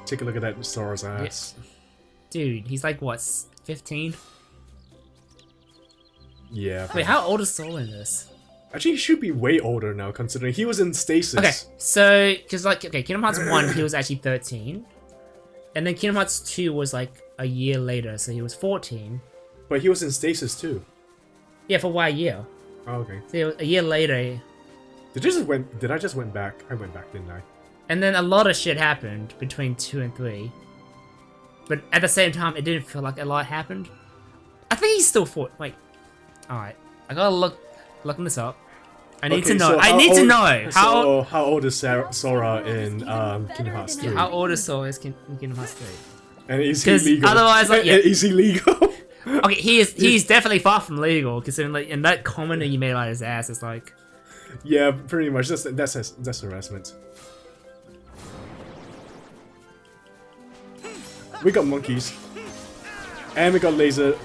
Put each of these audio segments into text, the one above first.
Take a look at that Sora's ass. Dude, he's like what, 15? Yeah. Wait, how old is Sora in this? Actually, he should be way older now, considering he was in stasis. Okay, so because like Kingdom Hearts 1, he was actually 13, and then Kingdom Hearts 2 was like a year later, so he was 14. But he was in stasis too. Yeah, for why a year? Oh, okay. So a year later. Did I just went back? I went back, didn't I? And then a lot of shit happened between 2 and 3. But at the same time, it didn't feel like a lot happened. I think he's still 4. Wait. Alright. I gotta looking this up. I need to know. I need to know! How old is Sora in Kingdom Hearts 3? How old is Sora in Kingdom Hearts 3? And is he legal? Otherwise, like, yeah. Is he legal? Okay, he's definitely far from legal, considering like, in that comment that you made about his ass, it's like... Yeah, pretty much. That's harassment. We got monkeys. And we got laser.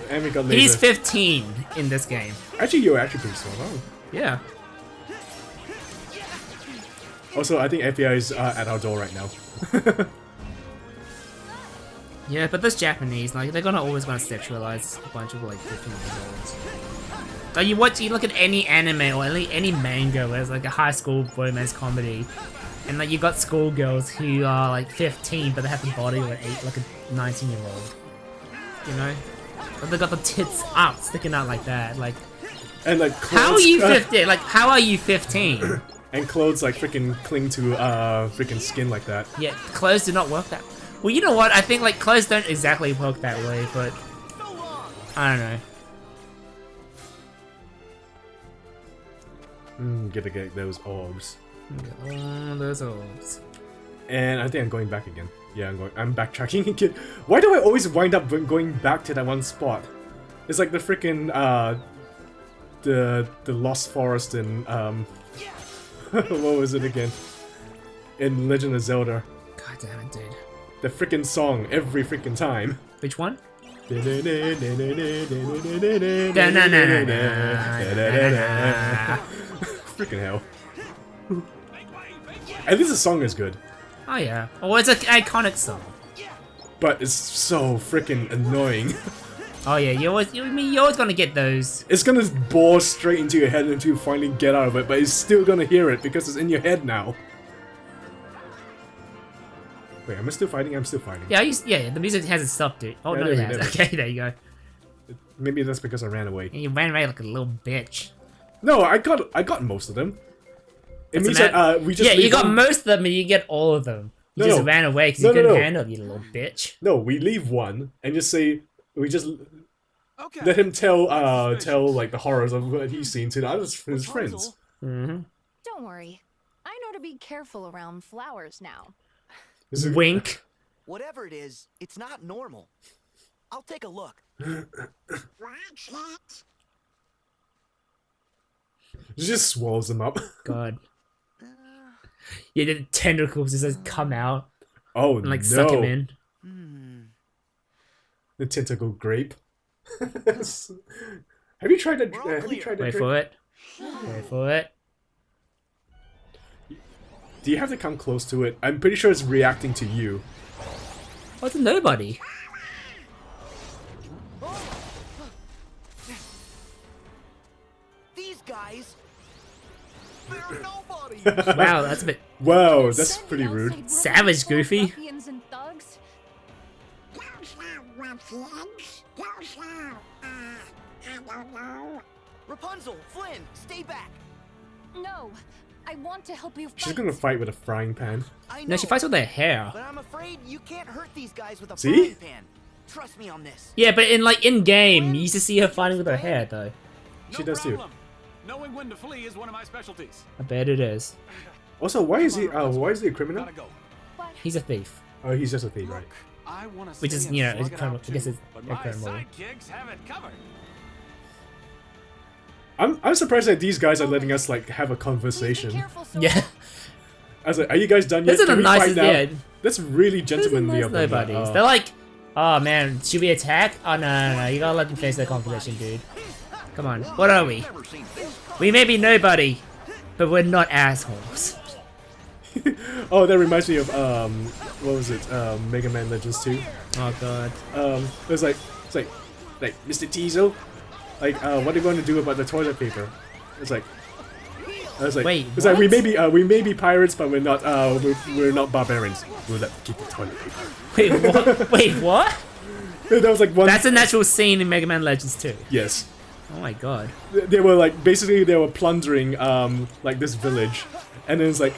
He's 15 in this game. Actually, you're actually pretty small. Oh. Yeah. Also, I think FBI is at our door right now. Yeah, but this Japanese, like, they're always gonna sexualize a bunch of like 15-year-olds. Like you look at any anime or any manga where it's like a high school romance comedy, and like you got schoolgirls who are like 15 but they have the body of like a 19-year-old. You know? But they got the tits out, sticking out like that, like. And like clothes, how are you 15? Like, how are you 15? And clothes like freaking cling to freaking skin like that. Yeah, clothes do not work that. Well, you know what? I think like clothes don't exactly work that way, but I don't know. Gotta get those orbs. Oh, those orbs. And I think I'm going back again. Yeah, I'm backtracking again. Why do I always wind up going back to that one spot? It's like the freaking the Lost Forest in what was it again? In Legend of Zelda. God damn it, dude. The freaking song every freaking time. Which one? Freaking hell. At least the song is good. Oh yeah. Oh, it's an iconic song. But it's so freaking annoying. Oh yeah, you're always gonna get those. It's gonna bore straight into your head until you finally get out of it, but it's still gonna hear it because it's in your head now. Wait, am I still fighting? I'm still fighting. Yeah, yeah, the music hasn't stopped, dude. Oh, yeah, no, it has. Okay, there you go. Maybe that's because I ran away. And you ran away like a little bitch. No, I got most of them. It means that we just you got most of them and you get all of them. You just ran away because you couldn't handle it, you little bitch. No, we leave one and just say we just let him tell like the horrors of what he's seen to his friends. Mm-hmm. Don't worry, I know to be careful around flowers now. Wink. Whatever it is, it's not normal. I'll take a look. Just swallows them up. God. Yeah, the tentacles just come out. Oh, and like no. suck him in. The tentacle grape. Have you tried that? Wait for it. Wait for it. Do you have to come close to it? I'm pretty sure it's reacting to you. Oh, it's nobody. These guys, they're nobody. Wow, that's a bit. Wow, that's pretty rude. Savage, Goofy. Rapunzel, Flynn, stay back. No, I want to help you fight. She's gonna fight with a frying pan. I know, No, she fights with her hair. but I'm afraid you can't hurt these guys with a See? frying pan. Trust me on this. Yeah, but in game, you used to see her fighting with her hair though. She does too. Knowing when to flee is one of my specialties. I bet it is. Also, why is he a criminal? Gotta go. He's a thief. Oh, he's just a thief, right? I want to Which is, you know, it's criminal. I guess it's but a my criminal. sidekicks have it covered. I'm surprised that these guys are letting us like have a conversation. Yeah. I was like, are you guys done yet? Those are Can the we fight nicest. now? Yeah. That's really gentlemanly of them. Nobodies. They're like, oh man, should we attack? Oh no, you gotta let them face their conversation, dude. Come on, what are we? We may be nobody, but we're not assholes. Oh, that reminds me of what was it? Mega Man Legends 2. Oh god. It's like Mr. Teasel, like what are you going to do about the toilet paper? It's like. I was like, Wait, it's like we what? may be pirates, but we're not barbarians. We'll let keep the toilet paper. Wait, what? Wait, what? That was like one. That's an actual scene in Mega Man Legends 2. Yes. Oh my god. They were like basically they were plundering like this village, and then it's like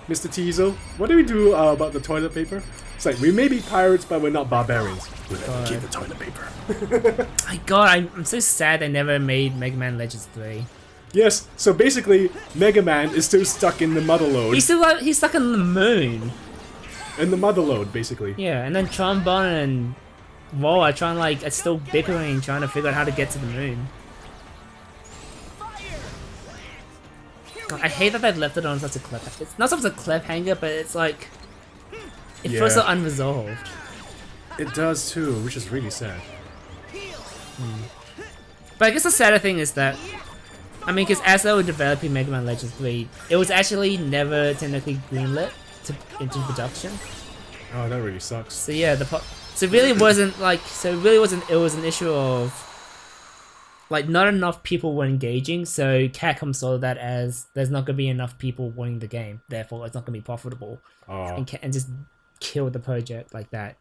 Mr. Teasel, what do we do about the toilet paper? It's like we may be pirates, but we're not barbarians. We'll let keep the toilet paper. My god, I'm so sad they never made Mega Man Legends 3. Yes. So basically, Mega Man is still stuck in the motherlode. He's stuck on the moon. In the motherlode, basically. Yeah, and then Trombone and Wall are trying it's still bickering, trying to figure out how to get to the moon. God, I hate that they've left it on such a cliffhanger. It's not such a cliffhanger, but it's like it feels so unresolved. It does too, which is really sad. But I guess the sadder thing is that, I mean, because as they were developing Mega Man Legends 3, it was actually never technically greenlit into production. Oh, that really sucks. So yeah, so it really wasn't it was an issue of like not enough people were engaging, so Capcom saw that as there's not gonna be enough people wanting the game, therefore it's not gonna be profitable, and just killed the project like that.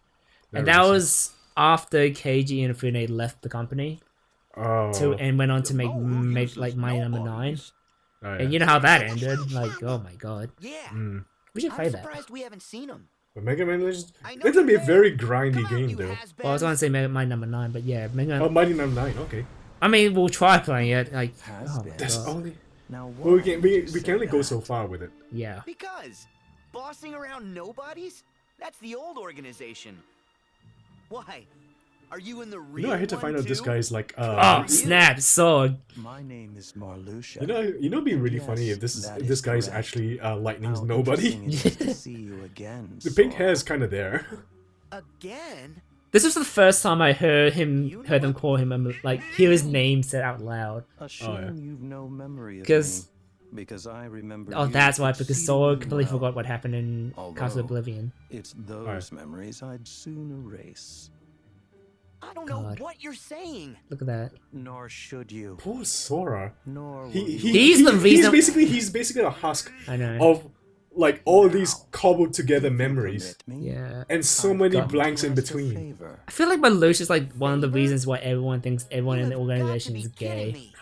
And that was after KG and Fune left the company. And went on to make like Mighty Number 9. Oh, yeah. And you know how that ended? Like, oh my god. Yeah. We should play I'm that. surprised we haven't seen him. But Mega Man Legends, it's gonna be a very grindy game though. Well, I was gonna say Mighty Number 9, but yeah, Oh, Mighty Number 9, okay. I mean, we'll try playing it. Like, oh my That's god. only. Now, Well, we can only go so far with it. Yeah. Because bossing around nobodies? That's the old organization. Why? Are you in the real You know, I hate to one find out this too? guy's like. Oh snap! Sword. My name is Marluxia. It'd be really funny if this guy's correct. actually Lightning's How nobody. interesting it is to see you again, The pink Sora. hair is kind of there. Again? This was the first time I heard them call him like hear his name said out loud. A shame you've no memory of 'Cause- me, because I remember. Oh, you that's why, because Sora exceedingly completely well. forgot what happened in Castle Although- Oblivion. It's those memories I'd soon erase. I don't know God. what you're saying. Look at that. Nor should you. Poor Sora. Nor will He's the reason- He's basically a husk I know. of like all these cobbled together memories Yeah. and so many blanks in between. I feel like Marluxia is like one of the reasons why everyone thinks everyone in the You've got to organization be is kidding gay. me.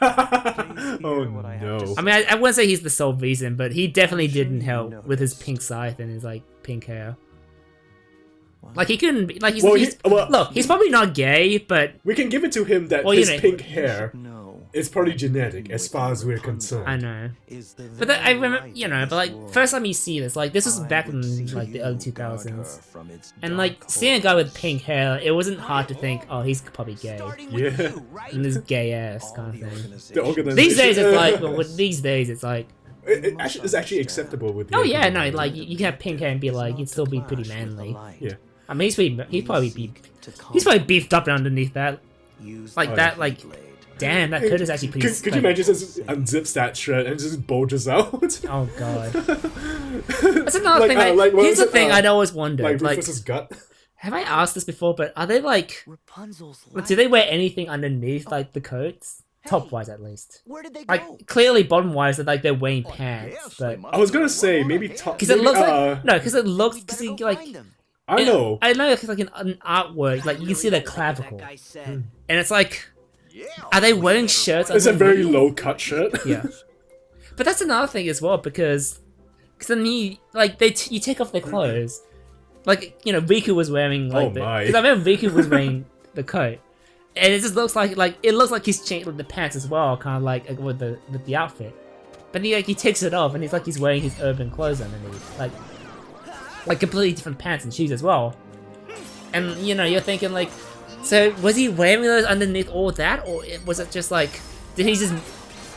Oh no. I mean, I wouldn't say he's the sole reason, but he definitely didn't help with his pink scythe and his like pink hair. Like he couldn't be like look, he's probably not gay, but We can give it to him that Well, you his know- pink hair No. is probably genetic as far as we're concerned. I know. Is the But I very remember, light you know, of but like this world. first time you see this, like this was I back would in see like the you early guard 2000s, her from its and like dark seeing a guy with horrors. pink hair, it wasn't hard to think, oh, he's probably gay, Starting Yeah. with you, right? and this gay ass All kind of the thing. The organizations- organization. These days it's like, well, these days it's like, It's actually acceptable with the oh yeah, no, organization. like you can have pink hair and be like, you'd still be pretty Clash with the manly. light. Yeah. I mean, he's probably To he's probably beefed up underneath that. use Like the that, like, blade. damn, that coat is actually pretty. Could you like- imagine just unzips that shirt and just bulges out? Oh god. That's another Like, thing. like, what Here's was the it, thing I'd always wondered. like Like, Rufus's gut? have I asked this before? But are they like, Rapunzel's do they wear anything underneath like the coats, top wise at least? Where did they go? Like clearly bottom wise, they're like wearing pants, but I was gonna say maybe top. because it maybe, looks like no, because it looks We because better he go like find them. I know. I know it's like an artwork, like you can see their clavicle, That guy said. and it's like, are they wearing shirts? It's a very underneath? low cut shirt. Yeah. But that's another thing as well, because then you like you take off their clothes, like you know Riku was wearing like Oh my. because I remember Riku was wearing the coat, and it just looks like it looks like he's changed with the pants as well, kind of like with the outfit. But he takes it off and he's wearing his urban clothes underneath, like completely different pants and shoes as well. And you know you're thinking like, so was he wearing those underneath all that, or was it just like did he just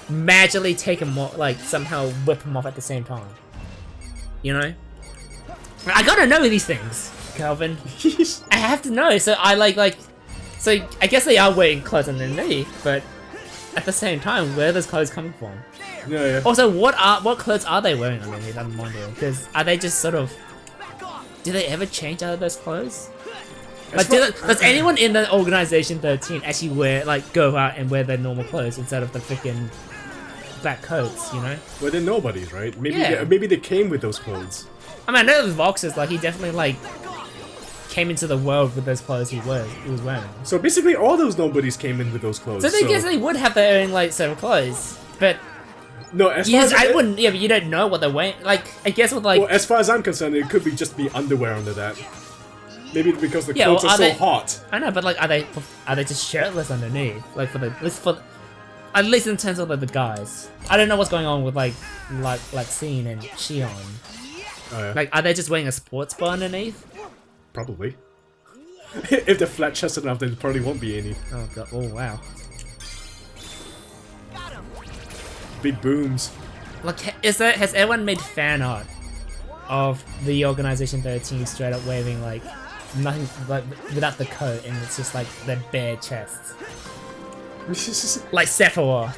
magically take him off, like somehow whip him off at the same time? You know? I gotta know these things, Calvin. I have to know. So I like so I guess they are wearing clothes underneath, but at the same time, where are those clothes coming from? Yeah. Also, what clothes are they wearing underneath? I'm wondering, because are they just sort of? Do they ever change out of those clothes? Like, does anyone in the organization 13 actually go out and wear their normal clothes instead of the freaking black coats? You know? Well, they're nobodies, right? Maybe Yeah. maybe they came with those clothes. I mean, I know with Vox's, like, he definitely came into the world with those clothes he was wearing. So basically, all those nobodies came in with those clothes. So they guess they would have their own set of clothes, but. No, as far Yes, as I wouldn't. Yeah, but you don't know what they're wearing. Like, I guess with well, as far as I'm concerned, it could be just be underwear under that. Maybe because the clothes are so hot. I know, but like, are they just shirtless underneath? Like at least in terms of the guys. I don't know what's going on with like Scene and Shion. Oh, yeah. Like, are they just wearing a sports bra underneath? Probably. If they're flat chested enough, there probably won't be any. Oh god! Oh wow! Big booms. Like, has everyone made fan art of the Organization 13 straight up wearing like nothing, like without the coat, and it's just like their bare chests, like Sephiroth,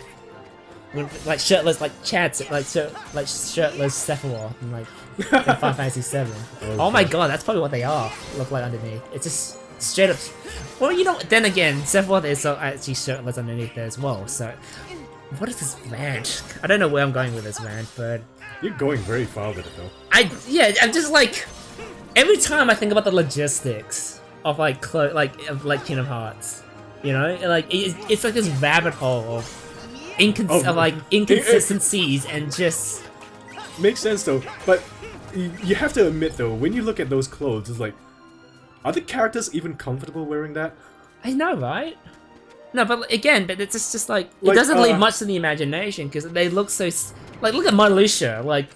with, like shirtless, like Chad's, like shirtless Sephiroth, and like in Final Fantasy 7. Oh my god, that's probably what they are look like underneath. It's just straight up. Well, you know, then again, Sephiroth is actually shirtless underneath there as well. So, what is this rant? I don't know where I'm going with this rant, but You're going very far with it, though. I'm just like, every time I think about the logistics of like Kingdom Hearts, you know, like it's like this rabbit hole of inconsistencies and just Makes sense, though. But you have to admit, though, when you look at those clothes, it's like, are the characters even comfortable wearing that? I know, right? No, but again, it's just like it doesn't leave much to the imagination because they look so like, look at Marluxia, like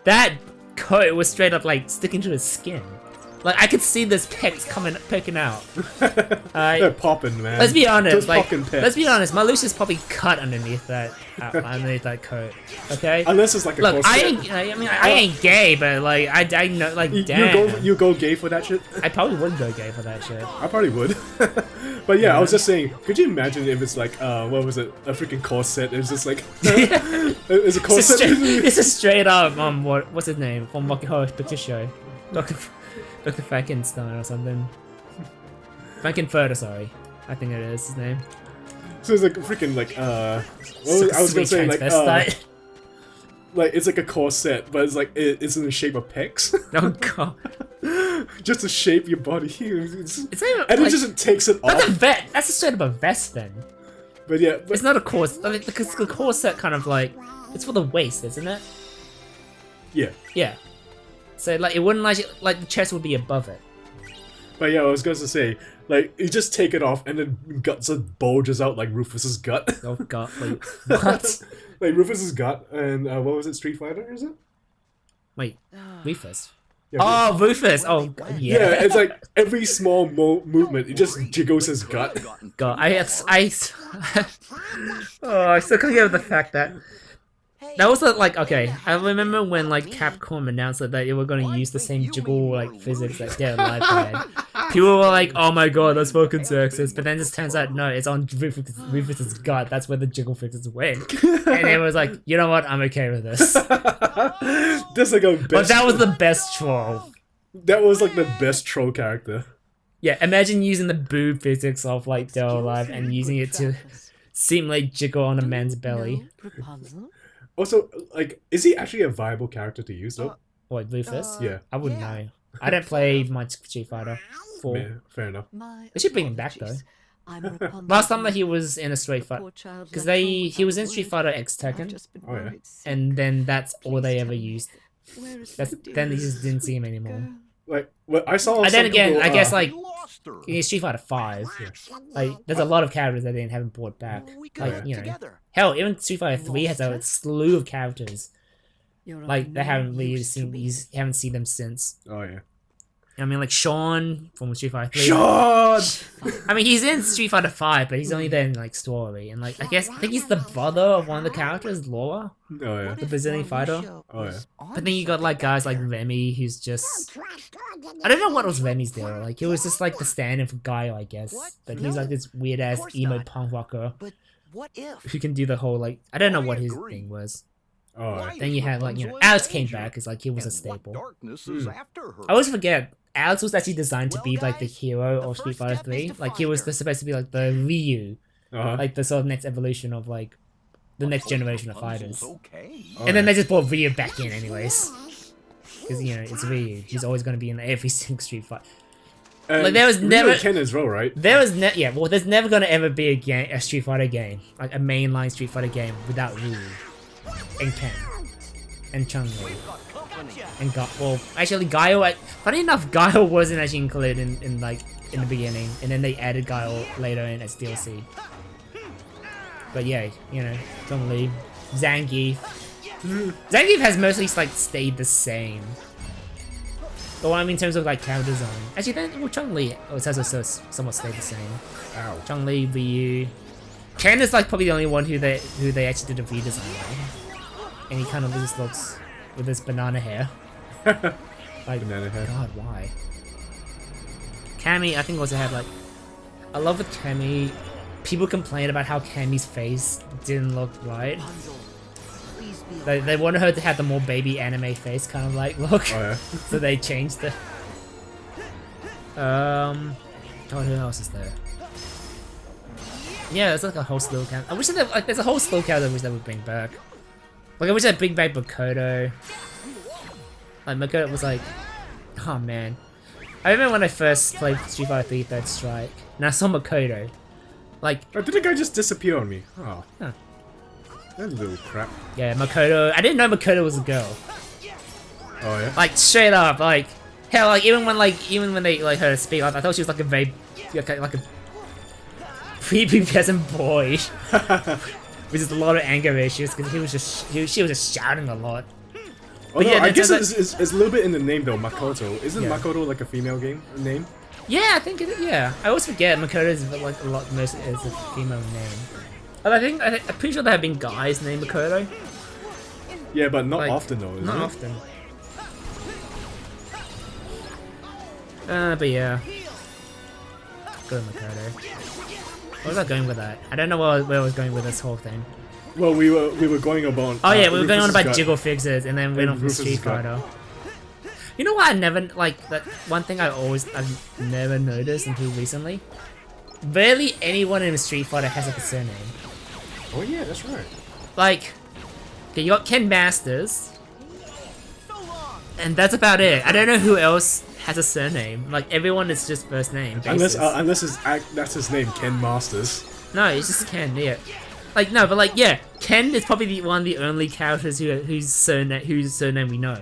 that coat was straight up like sticking to his skin. Like, I could see this pecs poking out. They're popping, man. Let's be honest, Those like, fucking pecs. let's be honest, Marluxia's probably cut underneath that coat. Okay. Unless it's like a Look, corset. I ain't gay, but like, I know, like, damn. You go gay for that shit? I probably would go gay for that shit. I probably would. But yeah, I was just saying, could you imagine if it's like, what was it? A freaking corset. It's just like, it's a corset. It's a straight up, what's his name? From Rocky Horror Picture Show. Dr. Frankenstein or something. Frankenfurter, sorry. I think it is his name. So it's like freaking like, I was gonna say like, like it's like a corset, but it's like, it's in the shape of pecs. Oh god. Just to shape your body. It's even, and it just takes it that's off. a vest. That's a straight up a vest then. But yeah, It's not a corset. I mean, because the corset kind of like, it's for the waist, isn't it? yeah. Yeah. So like, it wouldn't like the chest would be above it. But yeah, I was going to say, like, you just take it off and then guts just bulges out like Rufus's gut. Oh god, wait, what? Like Rufus's gut and what was it, Street Fighter, is it? Wait, Rufus. Yeah, Oh, Rufus! Oh, God, yeah, yeah. it's like every small movement, it just jiggles his gut. God, oh, I still can't get over the fact that that was like, okay, I remember when like Capcom announced that they were going to use the same jiggle like physics that Dead or Alive had. People were like, oh my god, that's fucking sexist, but then it just turns out no, it's on Rufus's gut, that's where the jiggle physics went. And it was like, you know what, I'm okay with this. That's like a best. But that was the best troll. That was like the best troll character. Yeah, imagine using the boob physics of like Dead or Alive and using it to seem like jiggle on a man's belly. Also, like, is he actually a viable character to use though? What, Rufus? Yeah. I wouldn't know. I don't play much Street Fighter 4. Yeah, fair enough. They should bring him back though. Last time that he was in a Street Fighter, because he was in Street Fighter X Tekken, Oh yeah. and then that's all they ever used. Then you just didn't see him anymore. Like, well, I saw. And then some again, people, I guess like in Street Fighter 5, like there's a lot of characters that they haven't brought back. Like, you know, hell, even Street Fighter 3 has a slew of characters. Like they haven't really seen these, haven't seen them since. Oh yeah. I mean, like Sean from Street Fighter 3. Sean! I mean, he's in Street Fighter 5, but he's only there in like story, and like I think he's the brother of one of the characters, Laura, Oh yeah. the Brazilian fighter. Oh yeah. But then you got like guys like Remy, who's just, I don't know what was Remy's deal. Like he was just like the stand-in for Guile, I guess. But he's like this weird ass emo punk rocker. What if? who can do the whole like I don't know I what his agree. thing was. Oh, Why yeah. Then you is had like Rapunzel in Alex came danger? back because like he was a And staple. What darkness is after her? I always forget Alex was actually designed to Well, be like the guys, hero the of Street first Fighter step is 3. to Like he find was her. supposed to be like the Ryu, Uh-huh. like the sort of next evolution of like the next Hope generation of Rapunzel's fighters. Okay. Oh, And then yeah. they just brought Ryu back in anyways. Because, you know, it's Ryu. He's always going to be in every single Street Fighter. And like, there was Ryu never- and Ken as well, right? There's never going to ever be a Street Fighter game. Like a mainline Street Fighter game without Ryu. And Ken. And Chun-Li. And actually Guile, funny enough, Guile wasn't actually included in the beginning. And then they added Guile later in as DLC. But yeah, you know, Chun-Li, Zangief. Zangief has mostly like stayed the same. But what I mean in terms of like character design. Actually, then Chun-Li has also somewhat stayed the same. Ow. Chun-Li, Ryu. Ken is like probably the only one who they actually did a redesign on. And he kind of just looks with his banana hair. Like, Banana hair. God, why? Cammy, I think also had like, I love with Cammy. People complain about how Cammy's face didn't look right. Rapunzel, please be They wanted her to have the more baby anime face kind of like look, Oh, yeah. so they changed it. God, who else is there? Yeah, there's like a whole slew of characters. I wish that like there's a whole slew of characters I wish they would bring back. Like I wish they'd bring back Makoto. Like Makoto was like, oh man. I remember when I first played Street Fighter 3 Third Strike, and I saw Makoto. Like, Oh, did the guy just disappear on me? Oh. Huh. That little crap. yeah, Makoto. I didn't know Makoto was a girl. Oh, yeah? Like straight up, like hell, like even when they like heard her speak, I thought she was like a very like a prepubescent boy with just a lot of anger issues because she was just shouting a lot. Oh, no, yeah, I guess that's it's a little bit in the name, though, Makoto. Isn't Yeah. Makoto like a female name? Yeah, I think yeah. I always forget Makoto is like a lot most is a female name. And I'm pretty sure there have been guys named Makoto. Yeah, but not Like, often, though, isn't Not it? often. But yeah. Go Makoto. Where was I going with that? I don't know where I was going with this whole thing. Well, we were going about... Oh yeah, we were going on Rufus's about gut. jiggle fixes and then went on for Rufus's Street gut. Fighter. You know what I never, like, that one thing I've never noticed until recently? Barely anyone in Street Fighter has like a surname. Oh, yeah, that's right. Like, okay, you got Ken Masters, and that's about it. I don't know who else has a surname. Like, everyone is just first name basis. Unless that's his name, Ken Masters. No, it's just Ken, yeah. Like, no, but like, yeah, Ken is probably one of the only characters whose surname we know.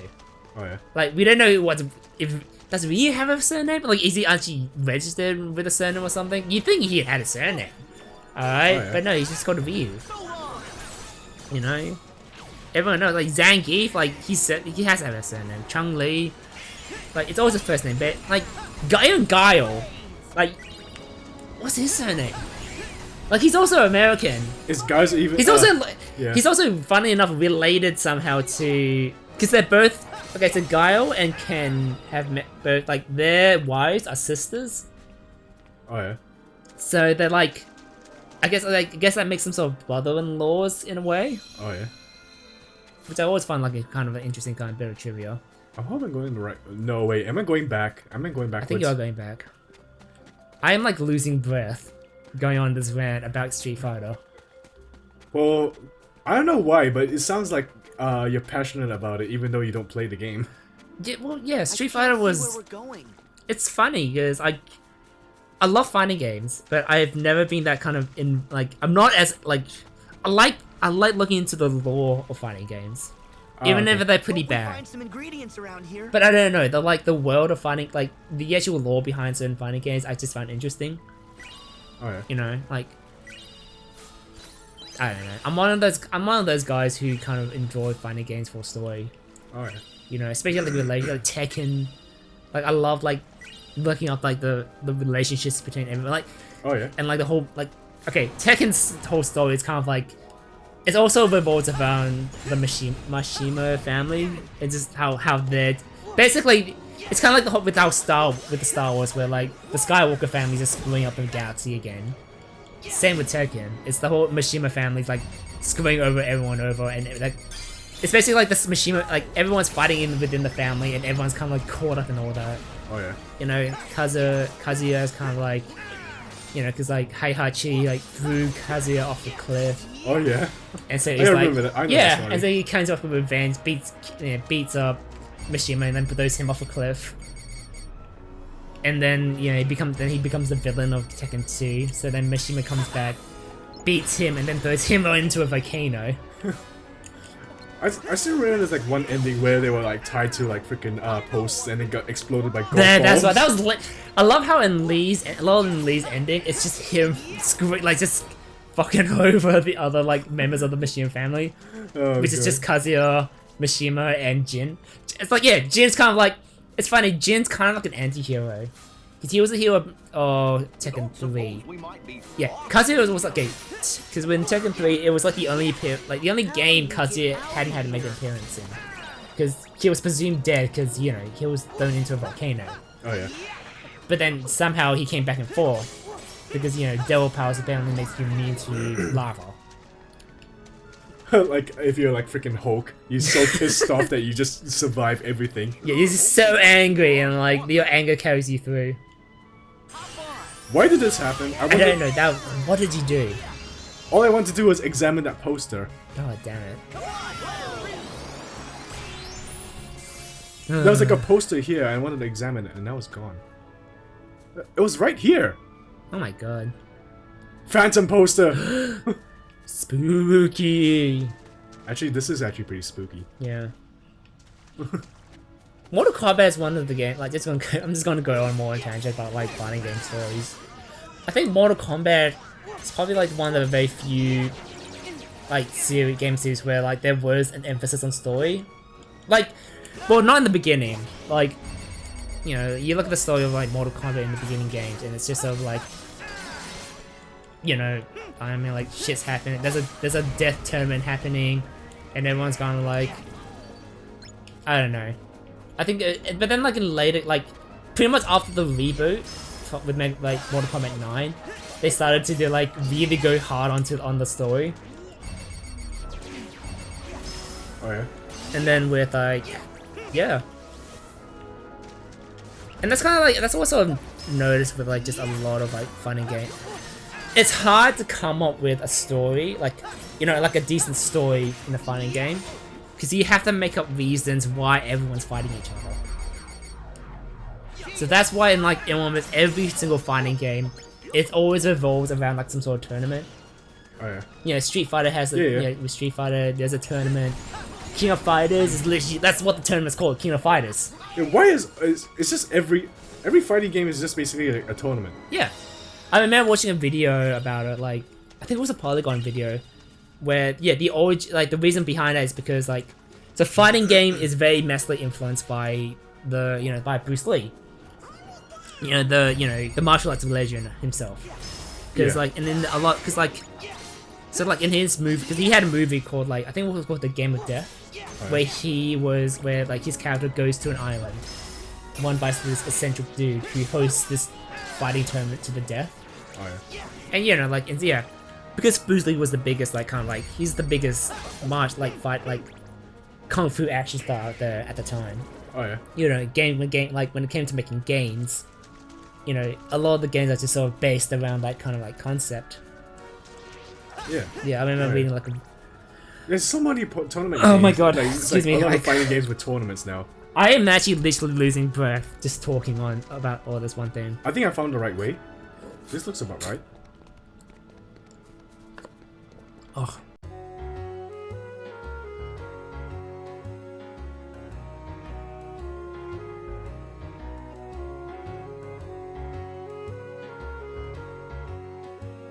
Oh, yeah. Like, we don't know if does Ryu have a surname? Like, is he actually registered with a surname or something? You'd think he had a surname. Alright? Oh, yeah. But no, he's just called Ryu. You know? Everyone knows, like, Zangief, like, he has to have a surname. Chun-Li, like, it's always his first name, but, like, even Guile, like, what's his surname? Like, he's also American. Is guys even... He's also, yeah. he's also, funny enough, related somehow to, because they're both, okay, so Guile and Ken have met both, like, their wives are sisters. Oh, yeah. So they're like, I guess that makes them sort of brother-in-laws in a way, Oh, yeah. which I always find like a kind of an interesting kind of bit of trivia. I hope I'm going the right... No, wait, am I going back? Am I going I backwards? think you are going back. I am like losing breath going on this rant about Street Fighter. Well, I don't know why, but it sounds like you're passionate about it, even though you don't play the game. Yeah, well, yeah, Street I Fighter can't see was. where we're going. It's funny because I love fighting games, but I've never been that kind of in like I'm not as like I like looking into the lore of fighting games, even okay. if they're pretty Hope we bad. find some ingredients around here. But I don't know, the world of fighting, like the actual lore behind certain fighting games, I just find interesting. Oh, yeah. You know, like I don't know. I'm one of those guys who kind of enjoy fighting games for story. Oh, yeah. You know, especially like Tekken. Like I love like looking up like the relationships between everyone, like Oh, yeah. and like the whole like okay, Tekken's whole story is kind of like it's also revolves around the Mashima family. It's just how they're basically it's kind of like with the Star Wars where like the Skywalker family is just splitting up the galaxy again. same with Tekken. It's the whole Mishima family like screwing over everyone over, and like it's basically like this Mishima, like everyone's fighting within the family, and everyone's kind of like caught up in all that. Oh yeah. You know, Kazuya is kind of like, you know, because like Heihachi like threw Kazuya off the cliff, Oh yeah. and so I he's like, remember that. I know yeah, that story. and so he comes off with revenge, beats up Mishima, and then throws him off a cliff. And then he becomes the villain of Tekken 2. So then Mishima comes back, beats him, and then throws him into a volcano. I still remember there's like one ending where they were like tied to like freaking posts and it got exploded by gold That's bombs. what that was. I love how in Lee's ending, it's just him just fucking over the other like members of the Mishima family, Oh, which is God. just Kazuya, Mishima, and Jin. It's like Jin's kind of like. It's funny, Jin's kind of like an anti-hero. Because he was a hero of Tekken 3. Yeah, Kazuya was like, because when Tekken 3, it was like the only game Kazuya hadn't had to make an appearance in. Because he was presumed dead because, he was thrown into a volcano. Oh yeah. But then somehow he came back and forth. Because, devil powers apparently makes you immune to lava. Like if you're like freaking Hulk, you're so pissed off that you just survive everything. Yeah, you're just so angry and like your anger carries you through. Why did this happen? I don't know, what did you do? All I wanted to do was examine that poster. God damn it. There was like a poster here, and I wanted to examine it, and now it's gone. It was right here! Oh my god. Phantom poster! Spooky. Actually, this is actually pretty spooky. Yeah. Mortal Kombat is one of the games. Like, I'm just gonna go on more on tangent about like fighting game stories. I think Mortal Kombat is probably like one of the very few like game series where like there was an emphasis on story. Like, well, not in the beginning. Like, you look at the story of like Mortal Kombat in the beginning games, and it's just sort of like, I mean, like shit's happening. There's a death tournament happening, and everyone's kind of like, I don't know. I think, but then like in later, like pretty much after the reboot with like Mortal Kombat 9, they started to do like really go hard on the story. Oh yeah. And then with like, yeah. And that's kind of like, that's also I've noticed with like just a lot of like fighting games. It's hard to come up with a story, like, like a decent story in a fighting game. Because you have to make up reasons why everyone's fighting each other. So that's why in almost every single fighting game, it always revolves around like some sort of tournament. Oh yeah. Street Fighter has Yeah. with Street Fighter, there's a tournament. King of Fighters is literally, that's what the tournament's called, King of Fighters. Yeah, why it's just every fighting game is just basically a tournament. Yeah. I remember watching a video about it, like, I think it was a Polygon video, where, the origin, like, the reason behind it is because, like, the fighting game is very massively influenced by by Bruce Lee. The martial arts legend himself. Because, Yeah. like, and then a lot, because, like, so, like, in his movie, because he had a movie called, like, I think it was called The Game of Death, where his character goes to an island, won by this essential dude who hosts this fighting tournament to the death. Oh yeah. And because Bruce Lee was the biggest, like, kind of like, he's the biggest kung fu action star out there at the time. Oh yeah. When it came to making games, a lot of the games are just sort of based around that kind of like concept. Yeah. Yeah, I remember Right. reading like There's so many tournament Oh games. my God, Like, it's excuse like me, a lot of I- fighting games with tournaments now. I am actually literally losing breath just talking on about all this one thing. I think I found the right way. This looks about right. Oh,